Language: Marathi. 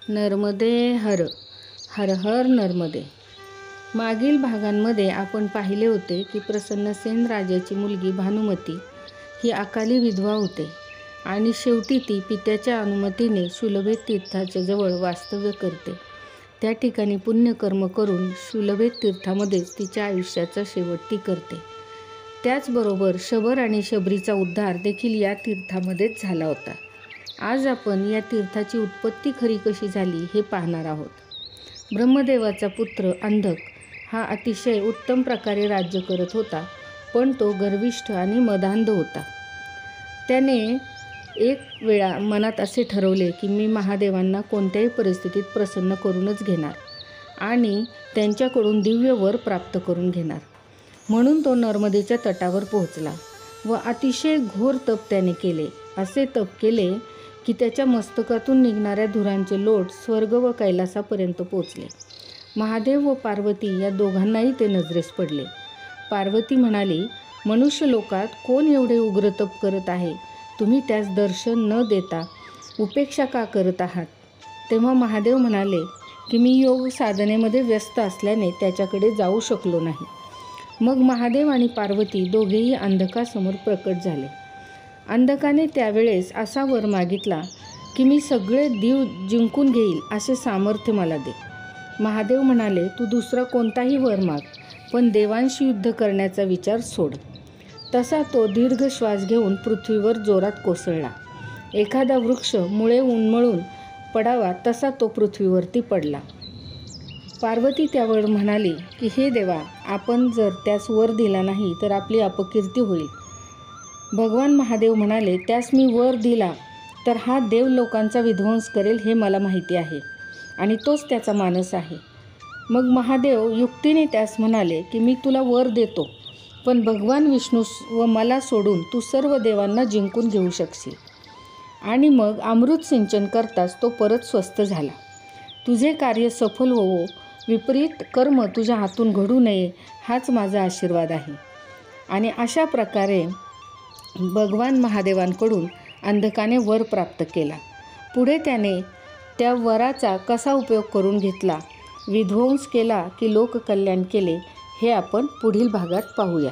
नर्मदे हर, हर हर नर्मदे. मागील भागांमध्ये आपण पाहिले होते की प्रसन्नसेन राजाची मुलगी भानुमती ही अकाली विधवा होते आणि शेवटी ती पित्याच्या अनुमतीने शूलभेत तीर्थाच्या जवळ वास्तव्य करते. त्या ठिकाणी पुण्यकर्म करून शूलभेत तीर्थामध्येच तिच्या आयुष्याचा शेवट ती करते. त्याचबरोबर शबर आणि शबरीचा उद्धार देखील या तीर्थामध्येच झाला होता. आज आपण या तीर्थाची उत्पत्ती खरी कशी झाली हे पाहणार आहोत. ब्रह्मदेवाचा पुत्र अंधक हा अतिशय उत्तम प्रकारे राज्य करत होता, पण तो गर्विष्ठ आणि मदांध होता. त्याने एक वेळा मनात असे ठरवले की मी महादेवांना कोणत्याही परिस्थितीत प्रसन्न करूनच घेणार आणि त्यांच्याकडून दिव्य वर प्राप्त करून घेणार. म्हणून तो नर्मदेच्या तटावर पोहोचला व अतिशय घोर तप त्याने केले. असे तप केले की त्याच्या मस्तकातून निघणाऱ्या धुरांचे लोट स्वर्ग व कैलासापर्यंत पोचले. महादेव व पार्वती या दोघांनाही ते नजरेस पडले. पार्वती म्हणाली, मनुष्य लोकात कोण एवढे उग्र तप करत आहे? तुम्ही त्यास दर्शन न देता उपेक्षा का करत आहात? तेव्हा महादेव म्हणाले की मी योग साधनेमध्ये व्यस्त असल्याने त्याच्याकडे जाऊ शकलो नाही. मग महादेव आणि पार्वती दोघेही अंधकासमोर प्रकट झाले. अंधकाने त्यावेळेस असा वर मागितला की मी सगळे देव जिंकून घेईल असे सामर्थ्य मला दे. महादेव म्हणाले, तू दुसरा कोणताही वर माग, पण देवांशी युद्ध करण्याचा विचार सोड. तसा तो दीर्घ श्वास घेऊन पृथ्वीवर जोरात कोसळला. एखादा वृक्ष मुळे उन्मळून पडावा तसा तो पृथ्वीवरती पडला. पार्वती त्यावर म्हणाली की हे देवा, आपण जर त्यास वर दिला नाही तर आपली अपकीर्ती होईल. भगवान महादेव म्हणाले, त्यास मी वर दिला तर हा देव लोकांचा विध्वंस करेल हे मला माहिती आहे आणि तोच त्याचा मानस आहे. मग महादेव युक्तीने त्यास म्हणाले की मी तुला वर देतो, पण भगवान विष्णू व मला सोडून तू सर्व देवांना जिंकून घेऊ शकशील. आणि मग अमृत सिंचन करताच तो परत स्वस्थ झाला. तुझे कार्य सफल होवो, विपरीत कर्म तुझ्या हातून घडू नये हाच माझा आशीर्वाद आहे. आणि अशा प्रकारे भगवान महादेवांकडून अंधकाने वर प्राप्त केला. पुढे त्याने त्या वराचा कसा उपयोग करून घेतला, विध्वंस केला की लोककल्याण केले हे आपण पुढील भागात पाहूया.